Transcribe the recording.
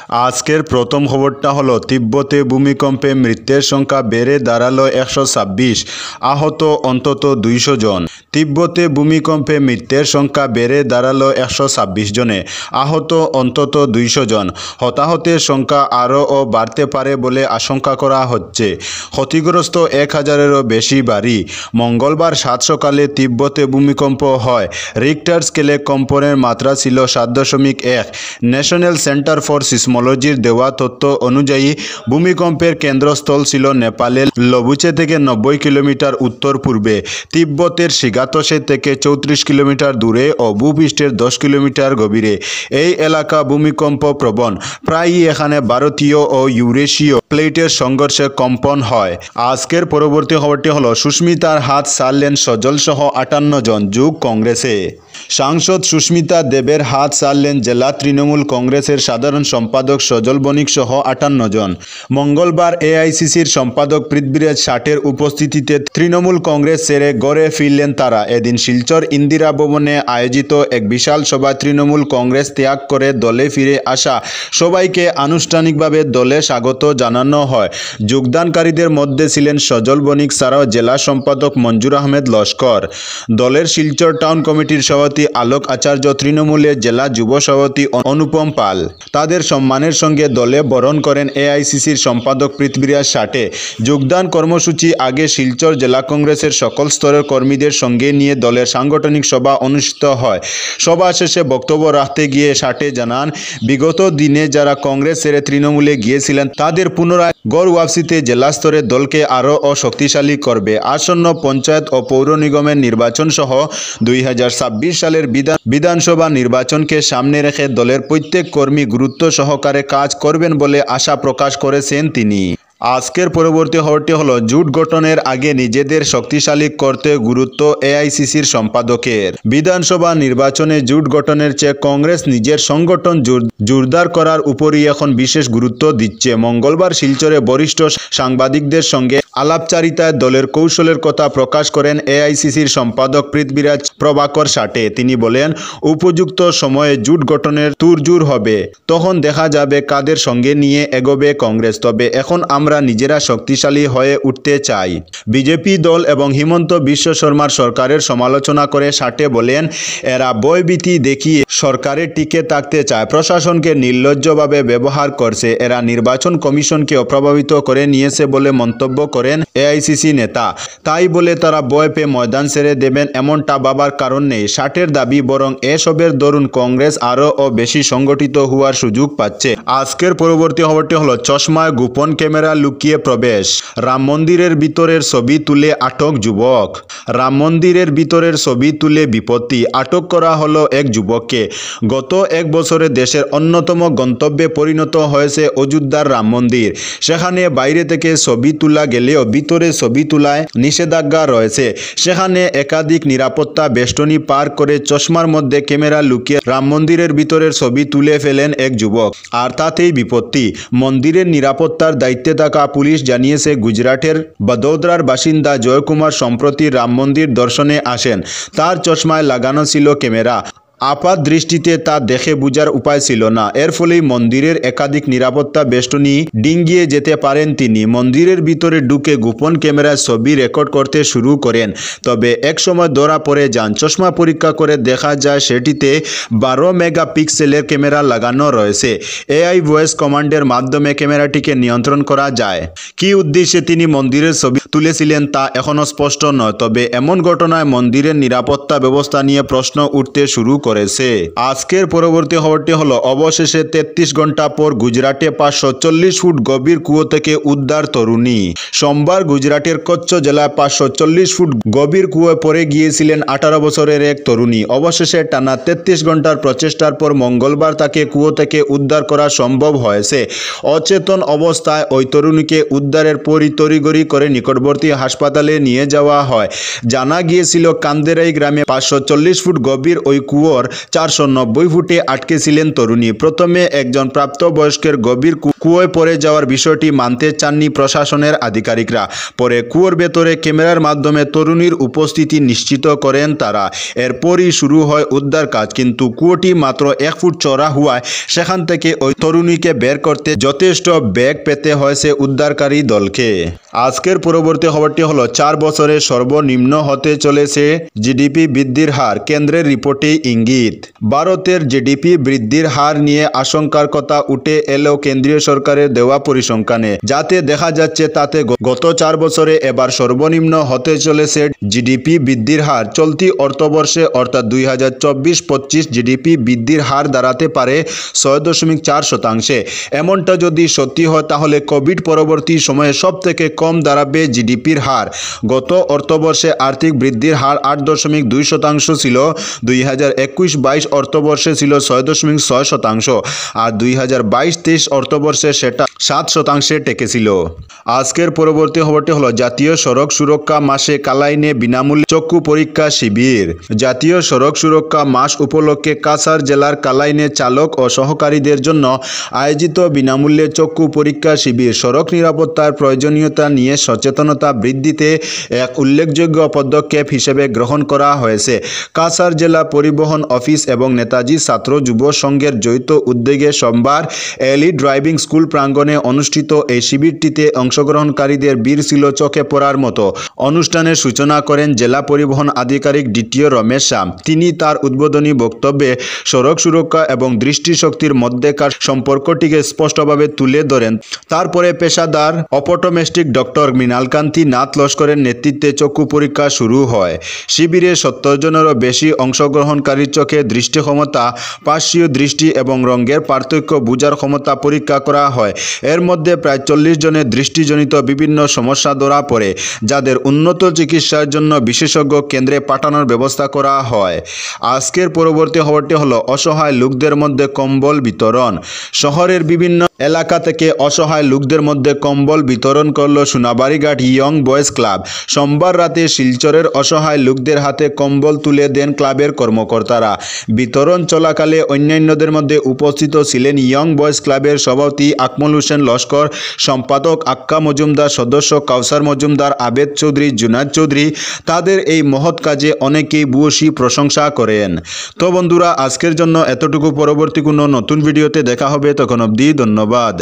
আজকের প্রথম খবরটা হলো তিব্বতে ভূমিকম্পে মৃতের সংখ্যা বেড়ে দাঁড়ালো 126, আহত অন্তত 200 জন। তিব্বতে ভূমিকম্পে মৃতের সংখ্যা বেড়ে দাঁড়ালো 126 জনে, আহত অন্তত 200 জন। হতাহতের সংখ্যা আরও বাড়তে পারে বলে আশঙ্কা করা হচ্ছে। ক্ষতিগ্রস্ত 1000-এরও বেশি বাড়ি। মঙ্গলবার 7 সকালে তিব্বতে ভূমিকম্প হয়। রিক্টার স্কেলে কম্পনের মাত্রা ছিল 7.1। ন্যাশনাল সেন্টার ফর সিসমোলজির দেওয়া তথ্য অনুযায়ী ভূমিকম্পের কেন্দ্রস্থল ছিল নেপালের লবুচে থেকে 90 কিলোমিটার উত্তর পূর্বে, তিব্বতের শিগাতোসে থেকে 34 কিলোমিটার দূরে ও ভূপৃষ্ঠের 10 কিলোমিটার গভীরে। এই এলাকা ভূমিকম্প প্রবণ। প্রায়ই এখানে ভারতীয় ও ইউরেশীয় প্লেটের সংঘর্ষে কম্পন হয়। আজকের পরবর্তী খবরটি হলো সুস্মিতার হাত ছাড়লেন সজল সহ 58 জন, যোগ কংগ্রেসে। সাংসদ সুস্মিতা দেবের হাত ছাড়লেন জেলা তৃণমূল কংগ্রেসের সাধারণ সম্পাদক সজল বণিক সহ 58 জন। মঙ্গলবার এআইসিসির সম্পাদক পৃথ্বীরাজ ষাটের উপস্থিতিতে তৃণমূল কংগ্রেস ছেড়ে গড়ে ফিরলেন তারা। এদিন শিলচর ইন্দিরা ভবনে আয়োজিত এক বিশাল সভায় তৃণমূল কংগ্রেস ত্যাগ করে দলে ফিরে আসা সবাইকে আনুষ্ঠানিকভাবে দলে স্বাগত জানানো হয়। যোগদানকারীদের মধ্যে ছিলেন সজল বণিক ছাড়াও জেলা সম্পাদক মঞ্জুর আহমেদ লস্কর, দলের শিলচর টাউন কমিটির সভাপতি আলোক আচার্য, তৃণমূলের জেলা যুব সভাপতি অনুপম পাল। তাদের সম্মানের সঙ্গে দলে বরণ করেন এআইসিসির সম্পাদক পৃথ্বীরাজ ষাটে। যোগদান কর্মসূচি আগে শিলচর জেলা কংগ্রেসের সকল স্তরের কর্মীদের সঙ্গে নিয়ে দলের সাংগঠনিক সভা অনুষ্ঠিত হয়। সভা শেষে বক্তব্য রাখতে গিয়ে ষাটে জানান, বিগত দিনে যারা কংগ্রেস ছেড়ে তৃণমূলে গিয়েছিলেন তাদের পুনরায় গড় ওয়াপসিতে জেলা স্তরে দলকে আরও শক্তিশালী করবে। আসন্ন পঞ্চায়েত ও পৌর নিগমের নির্বাচন সহ 2026 সালের বিধানসভা নির্বাচনকে সামনে রেখে দলের প্রত্যেক কর্মী গুরুত্ব সহকারে কাজ করবেন বলে আশা প্রকাশ করেছেন তিনি। আজকের পরবর্তী খবরটি হলো জোট গঠনের আগে নিজেদের শক্তিশালী করতে গুরুত্ব এআইসিসির সম্পাদকের। বিধানসভা নির্বাচনে জোট গঠনের চেয়ে কংগ্রেস নিজের সংগঠন জোরদার করার উপরই এখন বিশেষ গুরুত্ব দিচ্ছে। মঙ্গলবার শিলচরে বরিষ্ঠ সাংবাদিকদের সঙ্গে আলাপচারিতায় দলের কৌশলের কথা প্রকাশ করেন এআইসিসির সম্পাদক পৃথ্বীরাজ প্রভাকর ষাটে। তিনি বলেন, উপযুক্ত সময়ে জোট গঠনের তুড়জোড় হবে, তখন দেখা যাবে কাদের সঙ্গে নিয়ে এগোবে কংগ্রেস। তবে এখন আমরা নিজেরা শক্তিশালী হয়ে উঠতে চাই। বিজেপি দল এবং হিমন্ত বিশ্ব শর্মার সরকারের সমালোচনা করে ষাটে বলেন, এরা ভয়ভীতি দেখিয়ে সরকারের টিকে থাকতে চায়, প্রশাসনকে নির্লজ্জভাবে ব্যবহার করছে, এরা নির্বাচন কমিশনকে অপ্রভাবিত করে নিয়েছে বলে মন্তব্য করেন এআইসিসি নেতা। তাই বলে তারা ভয় পেয়ে ময়দান ছেড়ে দেবেন এমনটা ভাবার কারণ নেই। ষাটের দাবি, বরং এসবের দরুন কংগ্রেস আরও বেশি সংগঠিত হওয়ার সুযোগ পাচ্ছে। আজকের পরবর্তী খবরটি হলো চশমায় গোপন ক্যামেরা লুকিয়ে প্রবেশ, রাম মন্দিরের ভিতরের ছবি তুলে আটক যুবক। রাম মন্দিরের ভিতরের ছবি তুলে বিপত্তি, আটক করা হলো এক যুবককে। গত 1 বছরে দেশের অন্যতম গন্তব্যে পরিণত হয়েছে অযোধ্যার রাম মন্দির। সেখানে বাইরে থেকে ছবি তোলা গেলেও ভিতরে ছবি তোলায় নিষেধাজ্ঞা রয়েছে। সেখানে একাধিক নিরাপত্তা বেষ্টনী পার করে চশমার মধ্যে ক্যামেরা লুকিয়ে রাম মন্দিরের ভিতরের ছবি তুলে ফেলেন এক যুবক, আর তাতেই বিপত্তি। মন্দিরের নিরাপত্তার দায়িত্বে থাকা পুলিশ জানিয়েছে, গুজরাটের বদোদরার বাসিন্দা জয়কুমার সম্প্রতি রাম মন্দির দর্শনে আসেন। তার চশমায় লাগানো ছিল ক্যামেরা। আপাত দৃষ্টিতে তা দেখে বোঝার উপায় ছিল না। এর ফলেই মন্দিরের একাধিক নিরাপত্তা বেষ্টনী ডিঙ্গিয়ে যেতে পারেন তিনি। মন্দিরের ভিতরে ঢুকে গোপন ক্যামেরায় ছবি রেকর্ড করতে শুরু করেন। তবে এক সময় ধরা পড়ে যান। চশমা পরীক্ষা করে দেখা যায় সেটিতে 12 মেগাপিক্সেলের ক্যামেরা লাগানো রয়েছে। এআই ভয়েস কমান্ডের মাধ্যমে ক্যামেরাটিকে নিয়ন্ত্রণ করা যায়। কী উদ্দেশ্যে তিনি মন্দিরের ছবি তুলেছিলেন তা এখনও স্পষ্ট নয়। তবে এমন ঘটনায় মন্দিরের নিরাপত্তা ব্যবস্থা নিয়ে প্রশ্ন উঠতে শুরু করেছে। আজকের পরবর্তী খবরটি হলো অবশেষে 33 ঘন্টা পর গুজরাটে 540 ফুট গভীর কুয়ো থেকে উদ্ধার তরুণী। সোমবার গুজরাটের কচ্ছ জেলায় 540 ফুট গভীর কুয়োয় পড়ে গিয়েছিলেন 18 বছরের এক তরুণী। অবশেষে টানা 33 ঘন্টার প্রচেষ্টার পর মঙ্গলবার তাকে কুয়ো থেকে উদ্ধার করা সম্ভব হয়েছে। অচেতন অবস্থায় ওই তরুণীকে উদ্ধারের পরই তড়িঘড়ি করে নিকটবর্তী হাসপাতালে নিয়ে যাওয়া হয়। জানা গিয়েছিল, কান্দেরাই গ্রামে 540 ফুট গভীর ওই কুয়ো পর 490 ফুটে আটকেছিলেন তরুণী। প্রথমে একজন প্রাপ্তবয়স্কের গভীর কুয়োয় পড়ে যাওয়ার বিষয়টি মানতে চাননি প্রশাসনের আধিকারিকরা। পরে কুয়োর ভেতরে ক্যামেরার মাধ্যমে তরুণীর উপস্থিতি নিশ্চিত করেন তারা। এরপরই শুরু হয় উদ্ধার কাজ, কিন্তু কুয়োটি মাত্র 1 ফুট চওড়া হওয়ায় সেখান থেকে ওই তরুণীকে বের করতে যথেষ্ট বেগ পেতে হয়েছে উদ্ধারকারী দলকে। আজকের পরবর্তী খবরটি হলো 4 বছরে সর্বনিম্ন হতে চলেছে জিডিপি বৃদ্ধির হার, কেন্দ্রের রিপোর্টে ইঙ্গিত। ভারতের জিডিপি বৃদ্ধির হার নিয়ে আশঙ্কার কথা উঠে এলো কেন্দ্রীয় সরকারের দেওয়া পরিসংখ্যানে, যাতে দেখা যাচ্ছে তাতে গত 4 বছরে এবার সর্বনিম্ন হতে চলেছে জিডিপি বৃদ্ধির হার। চলতি অর্থবর্ষে অর্থাৎ 2024-25 জিডিপি বৃদ্ধির হার দাঁড়াতে পারে 6.4%। এমনটা যদি সত্যি হয় তাহলে কোভিড পরবর্তী সময়ে সবথেকে কম দাঁড়াবে জিডিপির হার। গত অর্থবর্ষে আর্থিক বৃদ্ধির হার 8.2% ছিল, 2021-22 অর্থবর্ষে ছিল 6.6%, আর 2022-23 অর্থবর্ষে সেটা 7% টেকেছিল। আজকের পরবর্তী খবরটি হলো জাতীয় সড়ক সুরক্ষা মাসে কালাইনে বিনামূল্যে চক্ষু পরীক্ষা শিবির। জাতীয় সড়ক সুরক্ষা মাস উপলক্ষে কাছাড় জেলার কালাইনে চালক ও সহকারীদের জন্য আয়োজিত বিনামূল্যে চক্ষু পরীক্ষা শিবির সড়ক নিরাপত্তার প্রয়োজনীয়তা নিয়ে সচেতনতা বৃদ্ধিতে এক উল্লেখযোগ্য পদক্ষেপ হিসেবে গ্রহণ করা হয়েছে। কাছাড় জেলা পরিবহন অফিস এবং নেতাজি ছাত্র যুব সংঘের যৌথ উদ্যোগে সোমবার এলি ড্রাইভিং স্কুল প্রাঙ্গণে অনুষ্ঠিত এই শিবিরটিতে অংশগ্রহণকারীদের ভিড় ছিল চোখে পড়ার মতো। অনুষ্ঠানের সূচনা করেন জেলা পরিবহন আধিকারিক দ্বিতীয় রমেশ শাম। তিনি তার উদ্বোধনী বক্তব্যে সড়ক সুরক্ষা এবং দৃষ্টিশক্তির মধ্যেকার সম্পর্কটিকে স্পষ্টভাবে তুলে ধরেন। তারপরে পেশাদার অপটোমেস্টিক ডক্টর মৃণালকান্তি নাথ লস্করের নেতৃত্বে চক্ষু পরীক্ষা শুরু হয়। শিবিরে 70 জনেরও বেশি অংশগ্রহণকারীর চোখে দৃষ্টি ক্ষমতা, পার্শ্বীয় দৃষ্টি এবং রঙের পার্থক্য বোঝার ক্ষমতা পরীক্ষা করা হয়। এর মধ্যে প্রায় 40 জনের দৃষ্টিজনিত বিভিন্ন সমস্যা ধরা পড়ে, যাদের উন্নত চিকিৎসার জন্য বিশেষজ্ঞ কেন্দ্রে পাঠানোর ব্যবস্থা করা হয়। আজকের পরবর্তী খবরটি হলো অসহায় লোকদের মধ্যে কম্বল বিতরণ। শহরের বিভিন্ন এলাকা থেকে অসহায় লোকদের মধ্যে কম্বল বিতরণ করল সোনাবাড়িঘাট ইয়ং বয়েজ ক্লাব। সোমবার রাতে শিলচরের অসহায় লোকদের হাতে কম্বল তুলে দেন ক্লাবের কর্মকর্তারা। বিতরণ চলাকালে অন্যান্যদের মধ্যে উপস্থিত ছিলেন ইয়ং বয়েজ ক্লাবের সভাপতি আকমল হোসেন লস্কর, সম্পাদক আক্কা মজুমদার, সদস্য কাউসার মজুমদার, আবেদ চৌধুরী, জুনাদ চৌধুরী। তাদের এই মহৎ কাজে অনেকেই ভূয়সী প্রশংসা করেন। তো বন্ধুরা, আজকের জন্য এতটুকু। পরবর্তী কোনো নতুন ভিডিওতে দেখা হবে, তখন অবধি ধন্যবাদ।